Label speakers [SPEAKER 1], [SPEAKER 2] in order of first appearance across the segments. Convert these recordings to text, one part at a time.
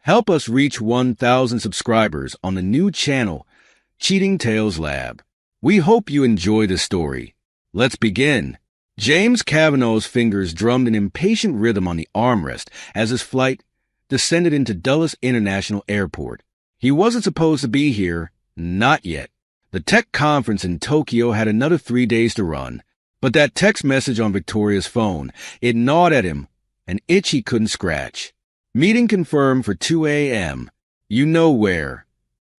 [SPEAKER 1] Help us reach 1,000 subscribers on the new channel, Cheating Tales Lab. We hope you enjoy the story. Let's begin. James Kavanaugh's fingers drummed an impatient rhythm on the armrest as his flight descended into Dulles International Airport. He wasn't supposed to be here, not yet. The tech conference in Tokyo had another 3 days to run, but that text message on Victoria's phone, it gnawed at him, an itch he couldn't scratch. Meeting confirmed for 2 a.m. You know where.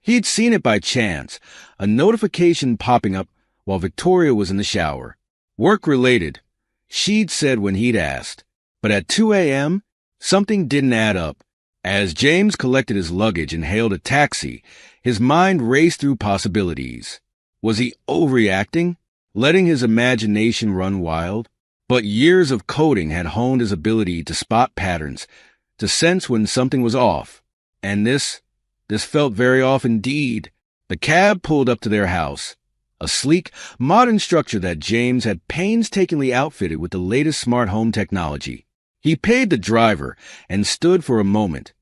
[SPEAKER 1] He'd seen it by chance, a notification popping up while Victoria was in the shower. Work-related, she'd said when he'd asked. But at 2 a.m., something didn't add up. As James collected his luggage and hailed a taxi, his mind raced through possibilities. Was he overreacting, letting his imagination run wild? But years of coding had honed his ability to spot patterns, to sense when something was off. And this felt very off indeed. The cab pulled up to their house, a sleek, modern structure that James had painstakingly outfitted with the latest smart home technology. He paid the driver and stood for a moment,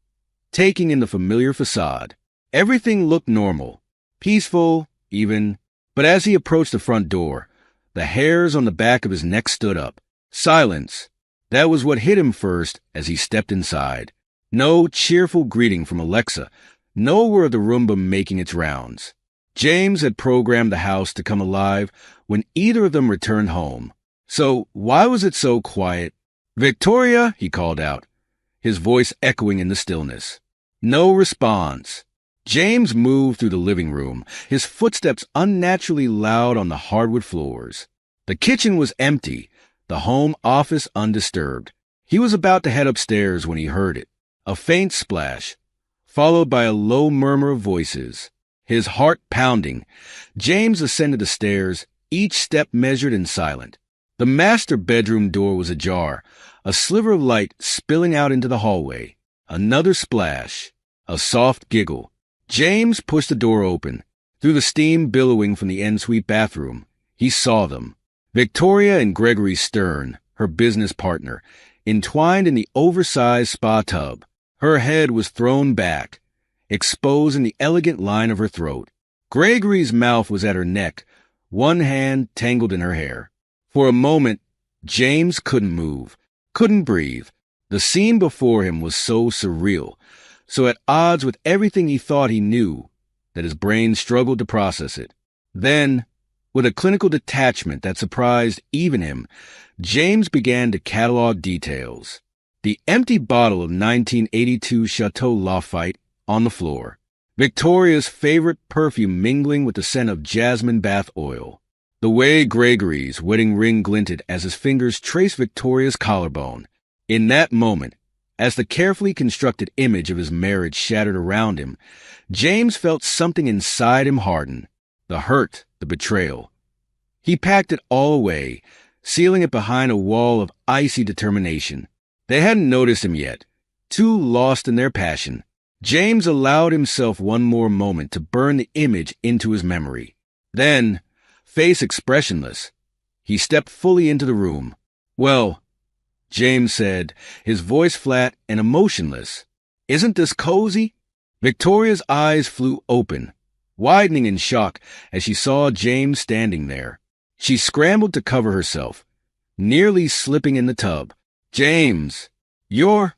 [SPEAKER 1] taking in the familiar facade. Everything looked normal, peaceful, even, but as he approached the front door, the hairs on the back of his neck stood up. Silence. That was what hit him first as he stepped inside. No cheerful greeting from Alexa, nowhere of the Roomba making its rounds. James had programmed the house to come alive when either of them returned home. So why was it so quiet? "Victoria," he called out, his voice echoing in the stillness. No response. James moved through the living room, his footsteps unnaturally loud on the hardwood floors. The kitchen was empty, the home office undisturbed. He was about to head upstairs when he heard it. A faint splash, followed by a low murmur of voices. His heart pounding, James ascended the stairs, each step measured and silent. The master bedroom door was ajar, a sliver of light spilling out into the hallway. Another splash, a soft giggle. James pushed the door open. Through the steam billowing from the ensuite bathroom, he saw them. Victoria and Gregory Stern, her business partner, entwined in the oversized spa tub. Her head was thrown back, exposing the elegant line of her throat. Gregory's mouth was at her neck, one hand tangled in her hair. For a moment, James couldn't move, couldn't breathe. The scene before him was so surreal, so at odds with everything he thought he knew, that his brain struggled to process it. Then, with a clinical detachment that surprised even him, James began to catalog details. The empty bottle of 1982 Chateau Lafite on the floor. Victoria's favorite perfume mingling with the scent of jasmine bath oil. The way Gregory's wedding ring glinted as his fingers traced Victoria's collarbone. In that moment, as the carefully constructed image of his marriage shattered around him, James felt something inside him harden. The hurt, the betrayal. He packed it all away, sealing it behind a wall of icy determination. They hadn't noticed him yet, too lost in their passion. James allowed himself one more moment to burn the image into his memory. Then, face expressionless, he stepped fully into the room. "Well," James said, his voice flat and emotionless, "isn't this cozy?" Victoria's eyes flew open, widening in shock as she saw James standing there. She scrambled to cover herself, nearly slipping in the tub. "James, you're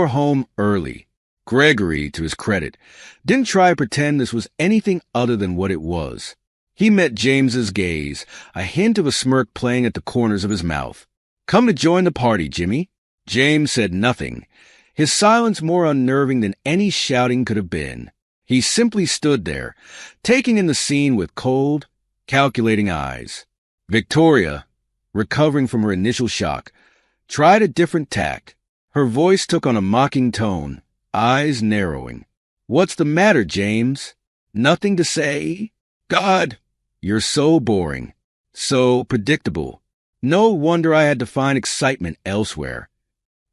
[SPEAKER 1] home early." Gregory, to his credit, didn't try to pretend this was anything other than what it was. He met James's gaze, a hint of a smirk playing at the corners of his mouth. "Come to join the party, Jimmy." James said nothing, his silence more unnerving than any shouting could have been. He simply stood there, taking in the scene with cold, calculating eyes. Victoria, recovering from her initial shock, tried a different tack. Her voice took on a mocking tone, eyes narrowing. "What's the matter, James? Nothing to say? God, you're so boring, so predictable. No wonder I had to find excitement elsewhere."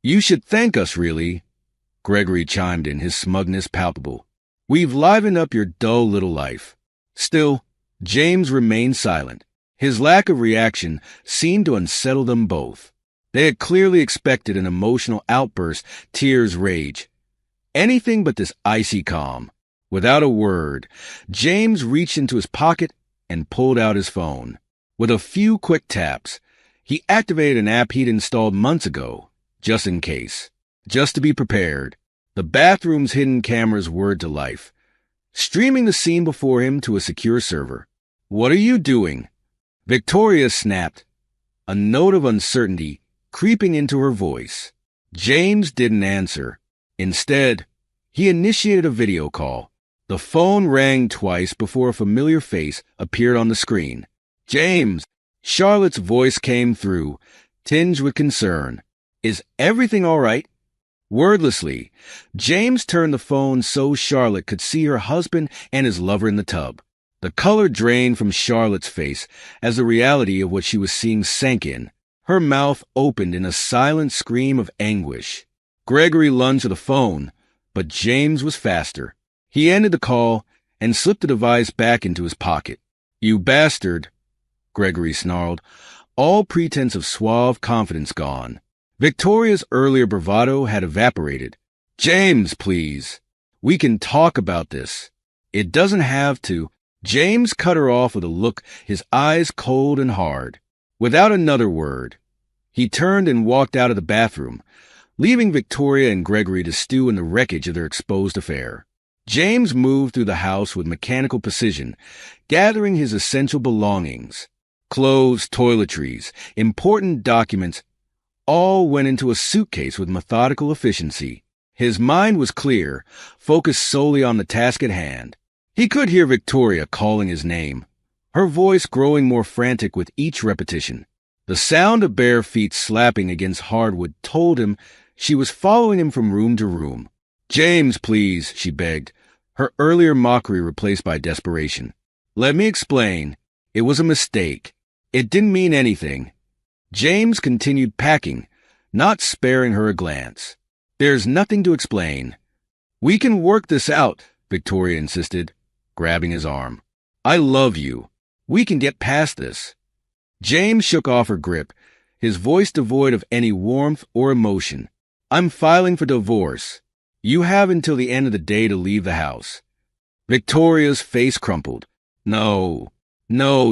[SPEAKER 1] "You should thank us, really," Gregory chimed in, his smugness palpable. "We've livened up your dull little life." Still, James remained silent. His lack of reaction seemed to unsettle them both. They had clearly expected an emotional outburst, tears, rage. Anything but this icy calm. Without a word, James reached into his pocket and pulled out his phone. With a few quick taps, he activated an app he'd installed months ago, just in case. Just to be prepared. The bathroom's hidden cameras whirred to life, streaming the scene before him to a secure server. "What are you doing?" Victoria snapped, a note of uncertainty creeping into her voice. James didn't answer. Instead, he initiated a video call. The phone rang twice before a familiar face appeared on the screen. "James," Charlotte's voice came through, tinged with concern. "Is everything all right?" Wordlessly, James turned the phone so Charlotte could see her husband and his lover in the tub. The color drained from Charlotte's face as the reality of what she was seeing sank in. Her mouth opened in a silent scream of anguish. Gregory lunged to the phone, but James was faster. He ended the call and slipped the device back into his pocket. "You bastard," Gregory snarled, all pretense of suave confidence gone. Victoria's earlier bravado had evaporated. "James, please. We can talk about this. It doesn't have to." James cut her off with a look, his eyes cold and hard. Without another word, he turned and walked out of the bathroom, leaving Victoria and Gregory to stew in the wreckage of their exposed affair. James moved through the house with mechanical precision, gathering his essential belongings. Clothes, toiletries, important documents, all went into a suitcase with methodical efficiency. His mind was clear, focused solely on the task at hand. He could hear Victoria calling his name, her voice growing more frantic with each repetition. The sound of bare feet slapping against hardwood told him she was following him from room to room. "James, please," she begged, her earlier mockery replaced by desperation. "Let me explain. It was a mistake. It didn't mean anything." James continued packing, not sparing her a glance. "There's nothing to explain." "We can work this out," Victoria insisted, grabbing his arm. "I love you. We can get past this." James shook off her grip, his voice devoid of any warmth or emotion. "I'm filing for divorce. You have until the end of the day to leave the house." Victoria's face crumpled. No,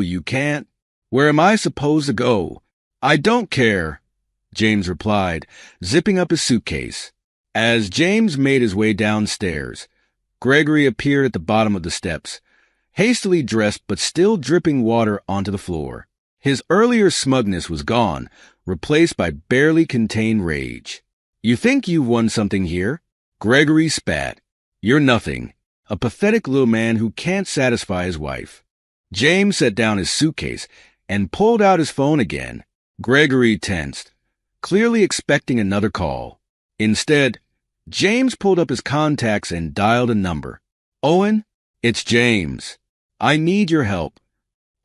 [SPEAKER 1] you can't. Where am I supposed to go?" "I don't care," James replied, zipping up his suitcase. As James made his way downstairs, Gregory appeared at the bottom of the steps, hastily dressed but still dripping water onto the floor. His earlier smugness was gone, replaced by barely contained rage. "You think you've won something here?" Gregory spat. "You're nothing. A pathetic little man who can't satisfy his wife." James set down his suitcase and pulled out his phone again. Gregory tensed, clearly expecting another call. Instead, James pulled up his contacts and dialed a number. "Owen, it's James. I need your help."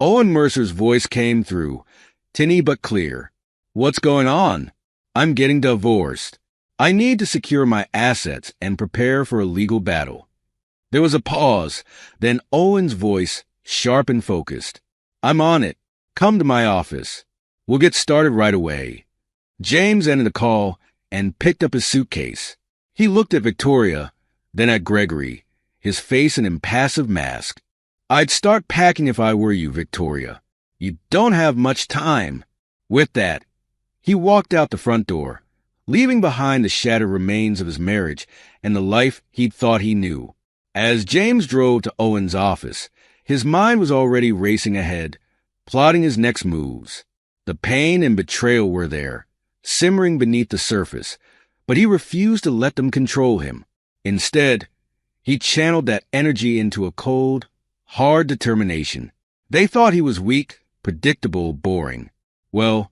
[SPEAKER 1] Owen Mercer's voice came through, tinny but clear. "What's going on?" "I'm getting divorced. I need to secure my assets and prepare for a legal battle." There was a pause, then Owen's voice, sharp and focused. "I'm on it. Come to my office. We'll get started right away." James ended the call and picked up his suitcase. He looked at Victoria, then at Gregory, his face an impassive mask. "I'd start packing if I were you, Victoria. You don't have much time." With that, he walked out the front door, leaving behind the shattered remains of his marriage and the life he'd thought he knew. As James drove to Owen's office, his mind was already racing ahead, plotting his next moves. The pain and betrayal were there, simmering beneath the surface, but he refused to let them control him. Instead, he channeled that energy into a cold, hard determination. They thought he was weak, predictable, boring. Well,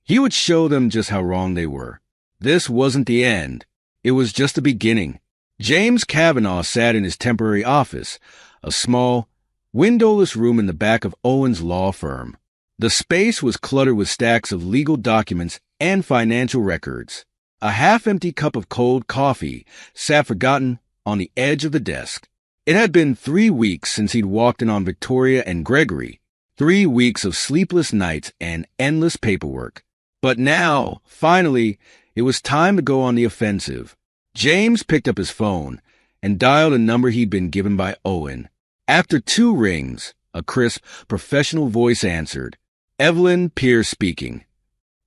[SPEAKER 1] he would show them just how wrong they were. This wasn't the end. It was just the beginning. James Kavanaugh sat in his temporary office, a small, windowless room in the back of Owen's law firm. The space was cluttered with stacks of legal documents and financial records. A half-empty cup of cold coffee sat forgotten on the edge of the desk. It had been 3 weeks since he'd walked in on Victoria and Gregory, 3 weeks of sleepless nights and endless paperwork. But now, finally, it was time to go on the offensive. James picked up his phone and dialed a number he'd been given by Owen. After 2 rings, a crisp, professional voice answered. Evelyn Pierce speaking.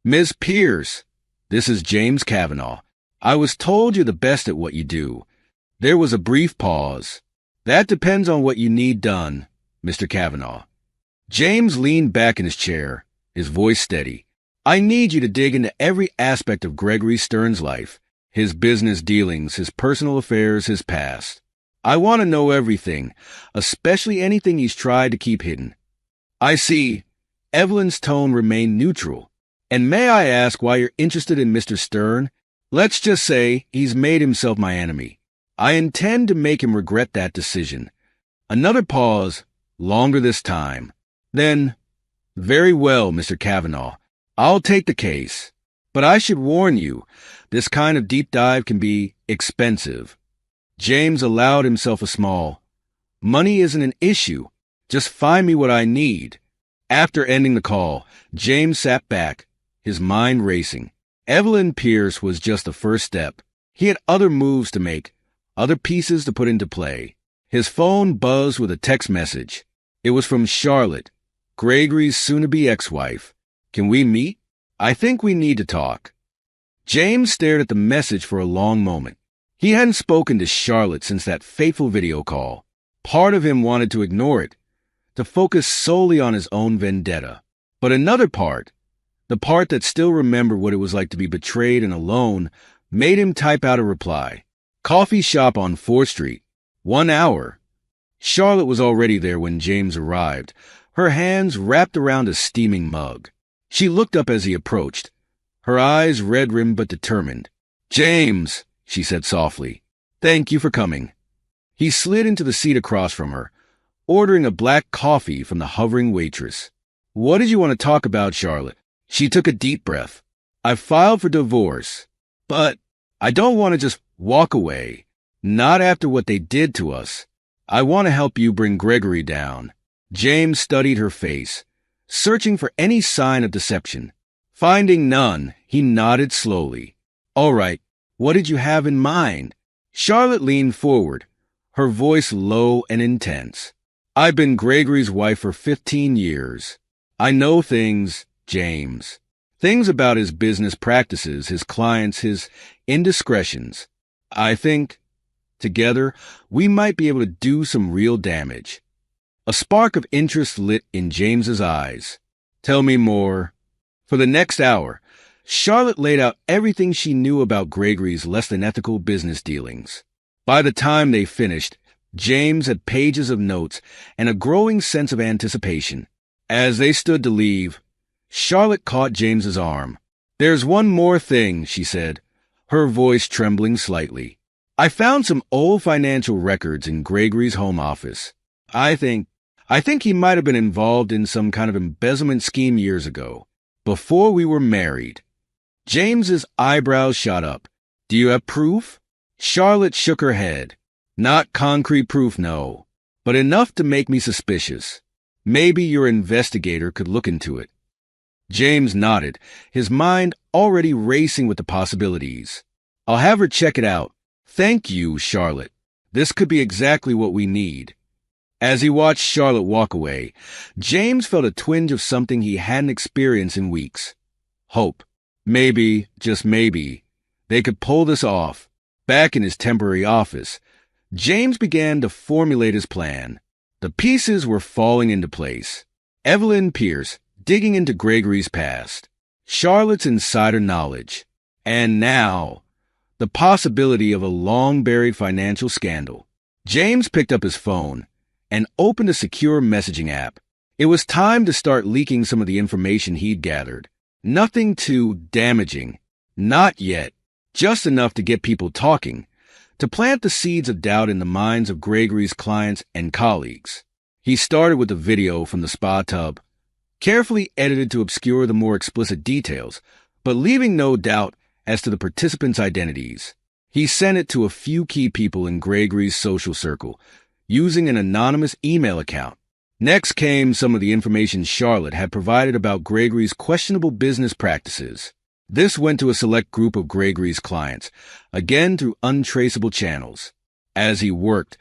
[SPEAKER 1] Miss Pierce, this is James Kavanaugh. I was told you're the best at what you do. There was a brief pause. That depends on what you need done, Mr. Kavanaugh. James leaned back in his chair, his voice steady. I need you to dig into every aspect of Gregory Stern's life, his business dealings, his personal affairs, his past. I want to know everything, especially anything he's tried to keep hidden. I see. Evelyn's tone remained neutral. And may I ask why you're interested in Mr. Stern? Let's just say he's made himself my enemy. I intend to make him regret that decision. Another pause, longer this time. Then, very well, Mr. Kavanaugh. I'll take the case. But I should warn you, this kind of deep dive can be expensive. James allowed himself a smile. Money isn't an issue. Just find me what I need. After ending the call, James sat back, his mind racing. Evelyn Pierce was just the first step. He had other moves to make, other pieces to put into play. His phone buzzed with a text message. It was from Charlotte, Gregory's soon-to-be ex-wife. Can we meet? I think we need to talk. James stared at the message for a long moment. He hadn't spoken to Charlotte since that fateful video call. Part of him wanted to ignore it, to focus solely on his own vendetta. But another part, the part that still remembered what it was like to be betrayed and alone, made him type out a reply. Coffee shop on 4th Street. 1 hour. Charlotte was already there when James arrived, her hands wrapped around a steaming mug. She looked up as he approached, her eyes red-rimmed but determined. James, she said softly, thank you for coming. He slid into the seat across from her, ordering a black coffee from the hovering waitress. What did you want to talk about, Charlotte? She took a deep breath. I filed for divorce, but I don't want to just walk away. Not after what they did to us. I want to help you bring Gregory down. James studied her face, searching for any sign of deception. Finding none, he nodded slowly. All right, what did you have in mind? Charlotte leaned forward, her voice low and intense. I've been Gregory's wife for 15 years. I know things, James. Things about his business practices, his clients, his indiscretions. I think, together, we might be able to do some real damage. A spark of interest lit in James's eyes. Tell me more. For the next hour, Charlotte laid out everything she knew about Gregory's less-than-ethical business dealings. By the time they finished, James had pages of notes and a growing sense of anticipation. As they stood to leave, Charlotte caught James's arm. There's one more thing, she said, her voice trembling slightly. I found some old financial records in Gregory's home office. I think he might have been involved in some kind of embezzlement scheme years ago, before we were married. James's eyebrows shot up. Do you have proof? Charlotte shook her head. Not concrete proof, no, but enough to make me suspicious. Maybe your investigator could look into it. James nodded, his mind already racing with the possibilities. I'll have her check it out. Thank you, Charlotte. This could be exactly what we need. As he watched Charlotte walk away, James felt a twinge of something he hadn't experienced in weeks. Hope. Maybe, just maybe, they could pull this off. Back in his temporary office, James began to formulate his plan. The pieces were falling into place. Evelyn Pierce digging into Gregory's past, Charlotte's insider knowledge, and now, the possibility of a long-buried financial scandal. James picked up his phone and opened a secure messaging app. It was time to start leaking some of the information he'd gathered. Nothing too damaging. Not yet. Just enough to get people talking, to plant the seeds of doubt in the minds of Gregory's clients and colleagues. He started with a video from the spa tub, carefully edited to obscure the more explicit details, but leaving no doubt as to the participants' identities. He sent it to a few key people in Gregory's social circle, using an anonymous email account. Next came some of the information Charlotte had provided about Gregory's questionable business practices. This went to a select group of Gregory's clients, again through untraceable channels. As he worked,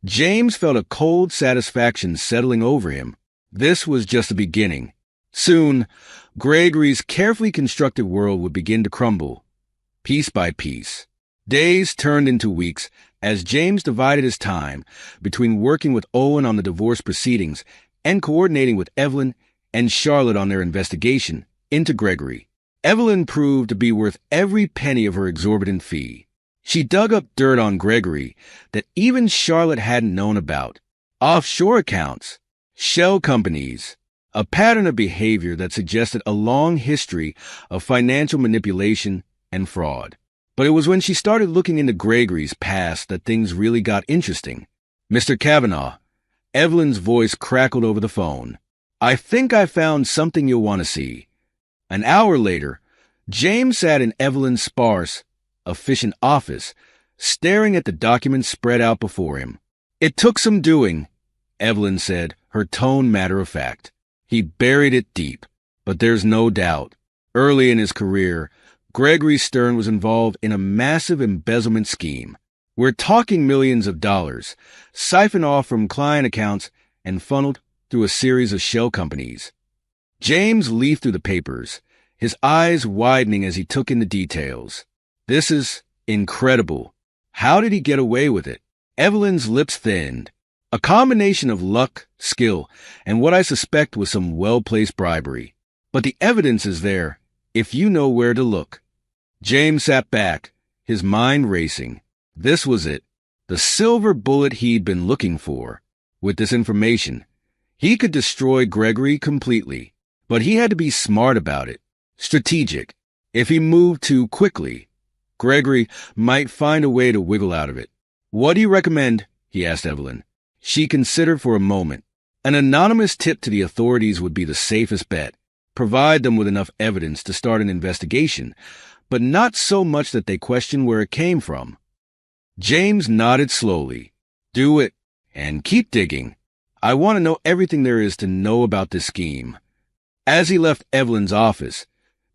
[SPEAKER 1] James felt a cold satisfaction settling over him. This was just the beginning. Soon, Gregory's carefully constructed world would begin to crumble, piece by piece. Days turned into weeks as James divided his time between working with Owen on the divorce proceedings and coordinating with Evelyn and Charlotte on their investigation into Gregory. Evelyn proved to be worth every penny of her exorbitant fee. She dug up dirt on Gregory that even Charlotte hadn't known about. Offshore accounts, shell companies, a pattern of behavior that suggested a long history of financial manipulation and fraud. But it was when she started looking into Gregory's past that things really got interesting. "Mr. Kavanaugh," Evelyn's voice crackled over the phone. "I think I found something you'll want to see." An hour later, James sat in Evelyn's sparse, efficient office, staring at the documents spread out before him. "It took some doing," Evelyn said, her tone matter-of-fact. "He buried it deep, but there's no doubt. Early in his career, Gregory Stern was involved in a massive embezzlement scheme. We're talking millions of dollars, siphoned off from client accounts and funneled through a series of shell companies." James leafed through the papers, his eyes widening as he took in the details. "This is incredible. How did he get away with it?" Evelyn's lips thinned. "A combination of luck, skill, and what I suspect was some well-placed bribery. But the evidence is there, if you know where to look." James sat back, his mind racing. This was it, the silver bullet he'd been looking for. With this information, he could destroy Gregory completely. But he had to be smart about it, strategic. If he moved too quickly, Gregory might find a way to wiggle out of it. "What do you recommend?" he asked Evelyn. She considered for a moment. An anonymous tip to the authorities would be the safest bet. Provide them with enough evidence to start an investigation, but not so much that they question where it came from. James nodded slowly. "Do it, and keep digging. I want to know everything there is to know about this scheme." As he left Evelyn's office,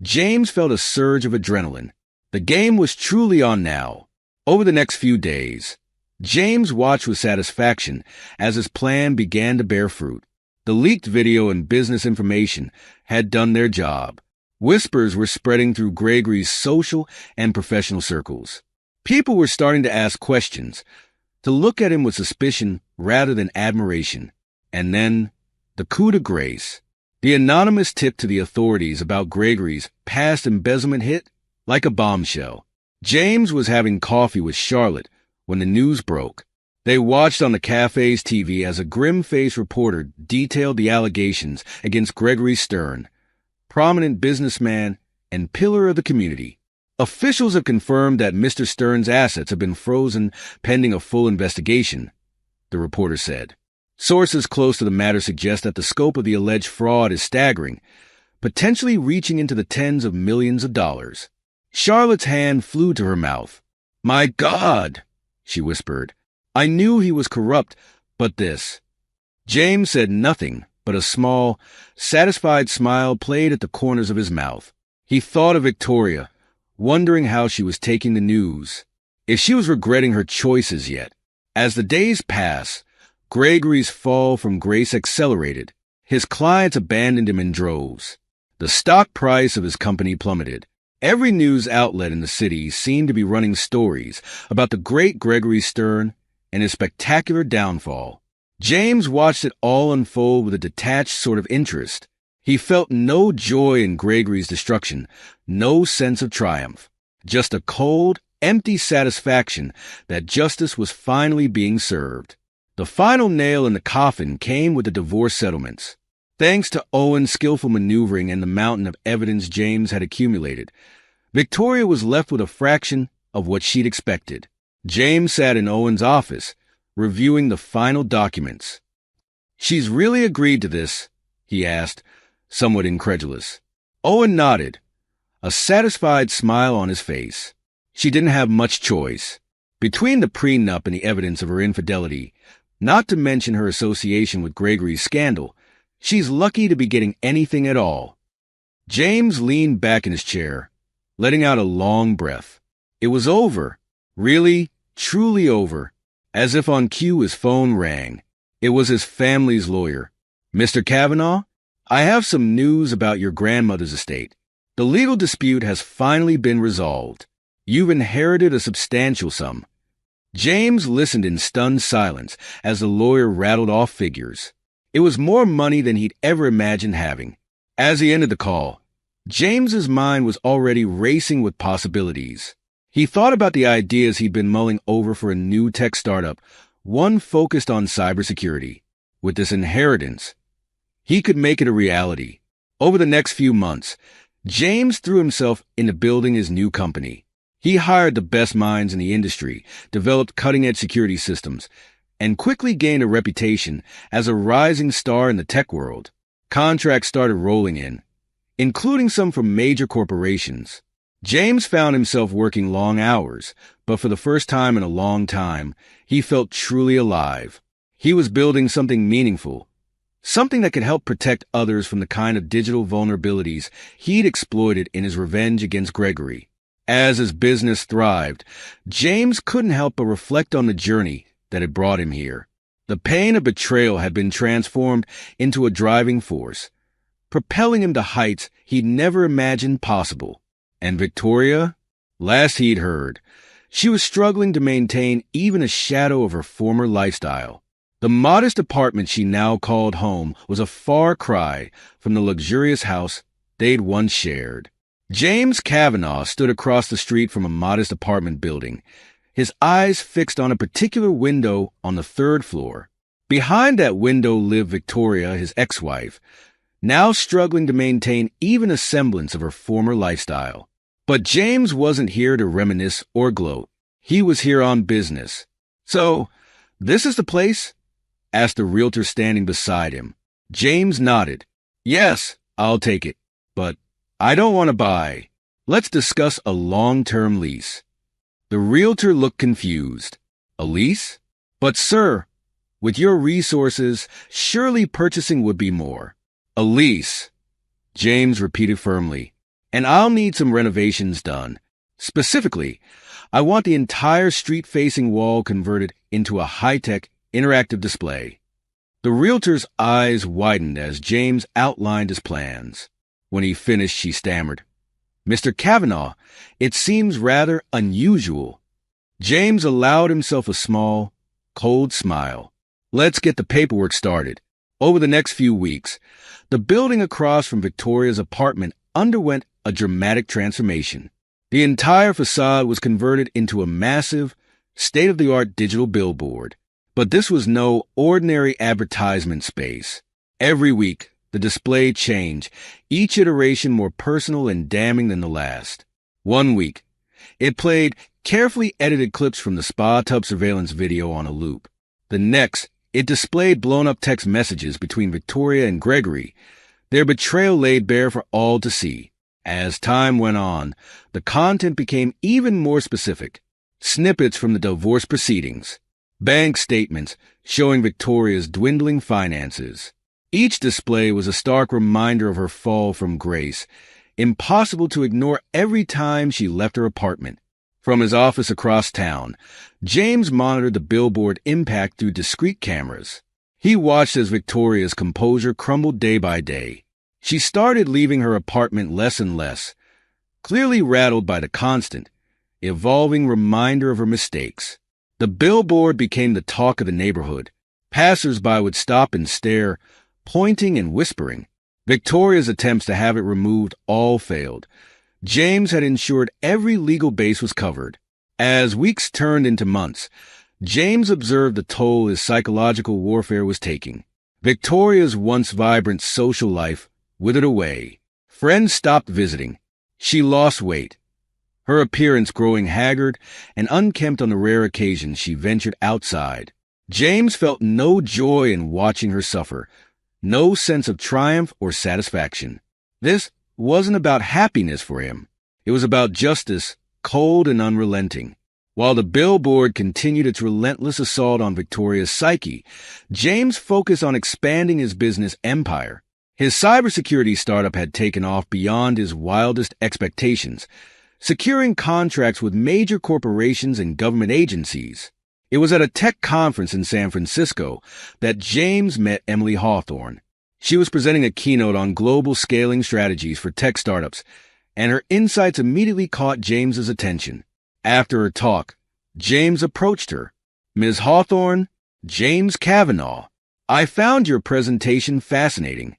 [SPEAKER 1] James felt a surge of adrenaline. The game was truly on now. Over the next few days, James watched with satisfaction as his plan began to bear fruit. The leaked video and business information had done their job. Whispers were spreading through Gregory's social and professional circles. People were starting to ask questions, to look at him with suspicion rather than admiration. And then, the coup de grace. The anonymous tip to the authorities about Gregory's past embezzlement hit like a bombshell. James was having coffee with Charlotte when the news broke. They watched on the cafe's TV as a grim-faced reporter detailed the allegations against Gregory Stern, prominent businessman and pillar of the community. "Officials have confirmed that Mr. Stern's assets have been frozen pending a full investigation," the reporter said. Sources close to the matter suggest that the scope of the alleged fraud is staggering, potentially reaching into the tens of millions of dollars. Charlotte's hand flew to her mouth. "My God," she whispered. "I knew he was corrupt, but this." James said nothing, but a small, satisfied smile played at the corners of his mouth. He thought of Victoria, wondering how she was taking the news, if she was regretting her choices yet. As the days passed, Gregory's fall from grace accelerated. His clients abandoned him in droves. The stock price of his company plummeted. Every news outlet in the city seemed to be running stories about the great Gregory Stern and his spectacular downfall. James watched it all unfold with a detached sort of interest. He felt no joy in Gregory's destruction, no sense of triumph, just a cold, empty satisfaction that justice was finally being served. The final nail in the coffin came with the divorce settlements. Thanks to Owen's skillful maneuvering and the mountain of evidence James had accumulated, Victoria was left with a fraction of what she'd expected. James sat in Owen's office, reviewing the final documents. "She's really agreed to this?" he asked, somewhat incredulous. Owen nodded, a satisfied smile on his face. She didn't have much choice. Between the prenup and the evidence of her infidelity, not to mention her association with Gregory's scandal, she's lucky to be getting anything at all. James leaned back in his chair, letting out a long breath. It was over. Really, truly over. As if on cue, his phone rang. It was his family's lawyer. "Mr. Kavanaugh, I have some news about your grandmother's estate. The legal dispute has finally been resolved. You've inherited a substantial sum." James listened in stunned silence as the lawyer rattled off figures. It was more money than he'd ever imagined having. As he ended the call, James's mind was already racing with possibilities. He thought about the ideas he'd been mulling over for a new tech startup, one focused on cybersecurity. With this inheritance, he could make it a reality. Over the next few months, James threw himself into building his new company. He hired the best minds in the industry, developed cutting-edge security systems, and quickly gained a reputation as a rising star in the tech world. Contracts started rolling in, including some from major corporations. James found himself working long hours, but for the first time in a long time, he felt truly alive. He was building something meaningful, something that could help protect others from the kind of digital vulnerabilities he'd exploited in his revenge against Gregory. As his business thrived, James couldn't help but reflect on the journey that had brought him here. The pain of betrayal had been transformed into a driving force, propelling him to heights he'd never imagined possible. And Victoria? Last he'd heard, she was struggling to maintain even a shadow of her former lifestyle. The modest apartment she now called home was a far cry from the luxurious house they'd once shared. James Kavanaugh stood across the street from a modest apartment building, his eyes fixed on a particular window on the third floor. Behind that window lived Victoria, his ex-wife, now struggling to maintain even a semblance of her former lifestyle. But James wasn't here to reminisce or gloat. He was here on business. "So, this is the place?" asked the realtor standing beside him. James nodded. "Yes, I'll take it. But I don't want to buy. Let's discuss a long-term lease." The realtor looked confused. "A lease? But sir, with your resources, surely purchasing would be more." "A lease," James repeated firmly. "And I'll need some renovations done. Specifically, I want the entire street-facing wall converted into a high-tech, interactive display." The realtor's eyes widened as James outlined his plans. When he finished, she stammered, "Mr. Kavanaugh, it seems rather unusual." James allowed himself a small, cold smile. "Let's get the paperwork started." Over the next few weeks, the building across from Victoria's apartment underwent a dramatic transformation. The entire facade was converted into a massive, state-of-the-art digital billboard. But this was no ordinary advertisement space. Every week, the display changed, each iteration more personal and damning than the last. One week, it played carefully edited clips from the spa tub surveillance video on a loop. The next, it displayed blown-up text messages between Victoria and Gregory, their betrayal laid bare for all to see. As time went on, the content became even more specific. Snippets from the divorce proceedings, bank statements showing Victoria's dwindling finances. Each display was a stark reminder of her fall from grace, impossible to ignore every time she left her apartment. From his office across town, James monitored the billboard impact through discreet cameras. He watched as Victoria's composure crumbled day by day. She started leaving her apartment less and less, clearly rattled by the constant, evolving reminder of her mistakes. The billboard became the talk of the neighborhood. Passers-by would stop and stare, pointing and whispering. Victoria's attempts to have it removed all failed. James had ensured every legal base was covered. As weeks turned into months, James observed the toll his psychological warfare was taking. Victoria's once vibrant social life withered away. Friends stopped visiting. She lost weight, her appearance growing haggard and unkempt on the rare occasions she ventured outside. James felt no joy in watching her suffer, no sense of triumph or satisfaction. This wasn't about happiness for him. It was about justice, cold and unrelenting. While the billboard continued its relentless assault on Victoria's psyche, James focused on expanding his business empire. His cybersecurity startup had taken off beyond his wildest expectations, securing contracts with major corporations and government agencies. It was at a tech conference in San Francisco that James met Emily Hawthorne. She was presenting a keynote on global scaling strategies for tech startups, and her insights immediately caught James's attention. After her talk, James approached her. "Ms. Hawthorne, James Kavanaugh, I found your presentation fascinating."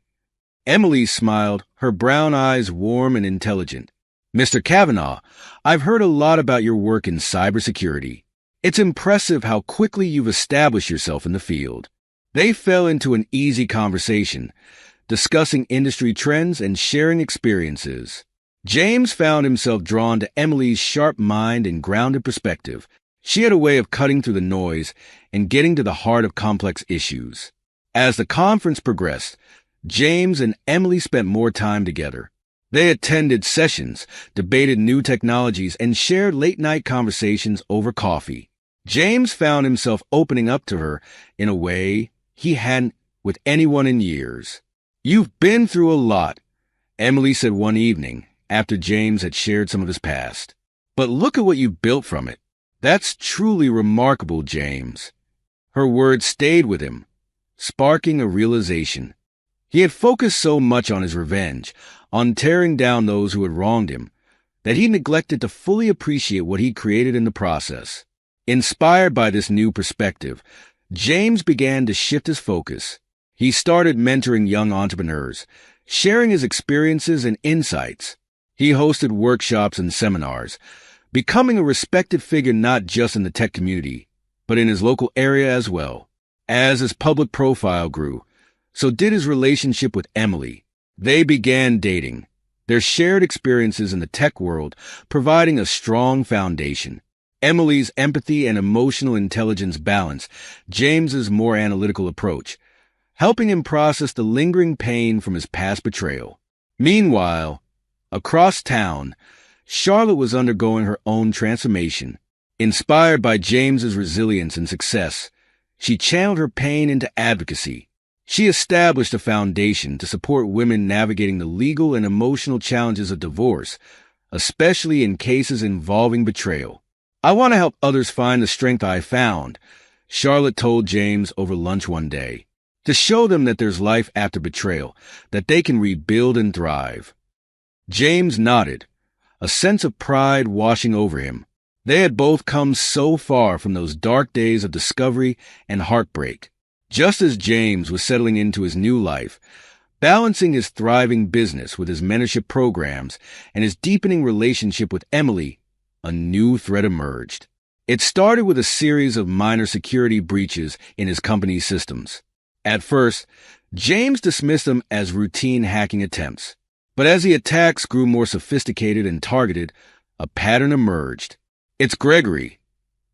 [SPEAKER 1] Emily smiled, her brown eyes warm and intelligent. "Mr. Kavanaugh, I've heard a lot about your work in cybersecurity. It's impressive how quickly you've established yourself in the field." They fell into an easy conversation, discussing industry trends and sharing experiences. James found himself drawn to Emily's sharp mind and grounded perspective. She had a way of cutting through the noise and getting to the heart of complex issues. As the conference progressed, James and Emily spent more time together. They attended sessions, debated new technologies, and shared late-night conversations over coffee. James found himself opening up to her in a way he hadn't with anyone in years. "You've been through a lot," Emily said one evening after James had shared some of his past. "But look at what you built from it. That's truly remarkable, James." Her words stayed with him, sparking a realization. He had focused so much on his revenge, on tearing down those who had wronged him, that he neglected to fully appreciate what he created in the process. Inspired by this new perspective, James began to shift his focus. He started mentoring young entrepreneurs, sharing his experiences and insights. He hosted workshops and seminars, becoming a respected figure not just in the tech community, but in his local area as well. As his public profile grew, so did his relationship with Emily. They began dating, their shared experiences in the tech world providing a strong foundation. Emily's empathy and emotional intelligence balanced James's more analytical approach, helping him process the lingering pain from his past betrayal. Meanwhile, across town, Charlotte was undergoing her own transformation. Inspired by James's resilience and success, she channeled her pain into advocacy. She established a foundation to support women navigating the legal and emotional challenges of divorce, especially in cases involving betrayal. "I want to help others find the strength I found," Charlotte told James over lunch one day, "to show them that there's life after betrayal, that they can rebuild and thrive." James nodded, a sense of pride washing over him. They had both come so far from those dark days of discovery and heartbreak. Just as James was settling into his new life, balancing his thriving business with his mentorship programs and his deepening relationship with Emily, a new threat emerged. It started with a series of minor security breaches in his company's systems. At first, James dismissed them as routine hacking attempts. But as the attacks grew more sophisticated and targeted, a pattern emerged. "It's Gregory,"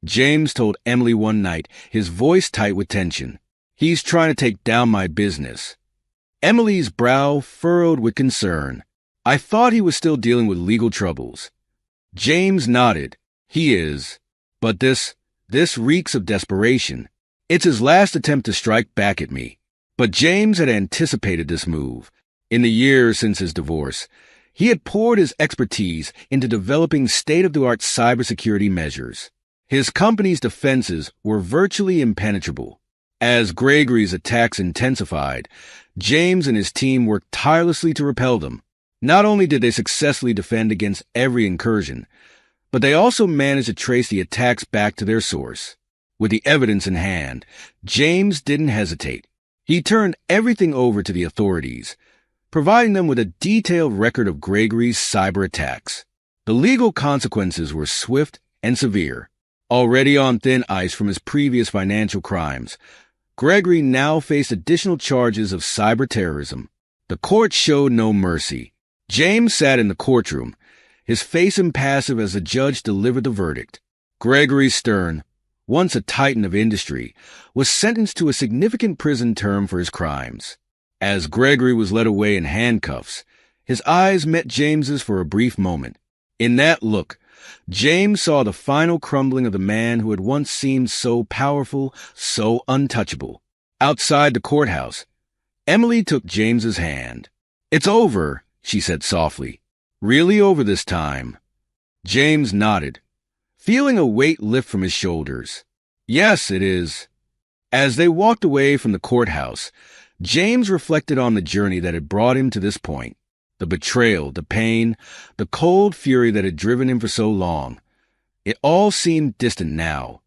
[SPEAKER 1] James told Emily one night, his voice tight with tension. "He's trying to take down my business." Emily's brow furrowed with concern. "I thought he was still dealing with legal troubles." James nodded. "He is. But this reeks of desperation. It's his last attempt to strike back at me." But James had anticipated this move. In the years since his divorce, he had poured his expertise into developing state-of-the-art cybersecurity measures. His company's defenses were virtually impenetrable. As Gregory's attacks intensified, James and his team worked tirelessly to repel them. Not only did they successfully defend against every incursion, but they also managed to trace the attacks back to their source. With the evidence in hand, James didn't hesitate. He turned everything over to the authorities, providing them with a detailed record of Gregory's cyber attacks. The legal consequences were swift and severe. Already on thin ice from his previous financial crimes, Gregory now faced additional charges of cyber terrorism. The court showed no mercy. James sat in the courtroom, his face impassive as the judge delivered the verdict. Gregory Stern, once a titan of industry, was sentenced to a significant prison term for his crimes. As Gregory was led away in handcuffs, his eyes met James's for a brief moment. In that look, James saw the final crumbling of the man who had once seemed so powerful, so untouchable. Outside the courthouse, Emily took James's hand. "It's over," she said softly. "Really over this time." James nodded, feeling a weight lift from his shoulders. Yes, it is. As they walked away from the courthouse, James reflected on the journey that had brought him to this point. The betrayal, the pain, the cold fury that had driven him for so long. It all seemed distant now,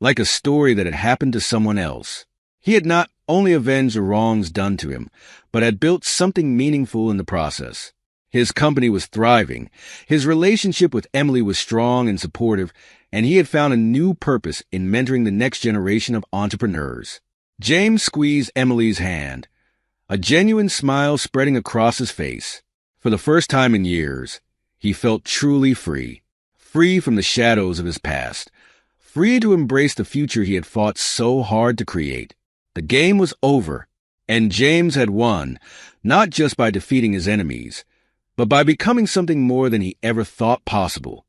[SPEAKER 1] like a story that had happened to someone else. He had not only avenged the wrongs done to him, but had built something meaningful in the process. His company was thriving, his relationship with Emily was strong and supportive, and he had found a new purpose in mentoring the next generation of entrepreneurs. James squeezed Emily's hand, a genuine smile spreading across his face. For the first time in years, he felt truly free. Free from the shadows of his past. Free to embrace the future he had fought so hard to create. The game was over, and James had won, not just by defeating his enemies, but by becoming something more than he ever thought possible.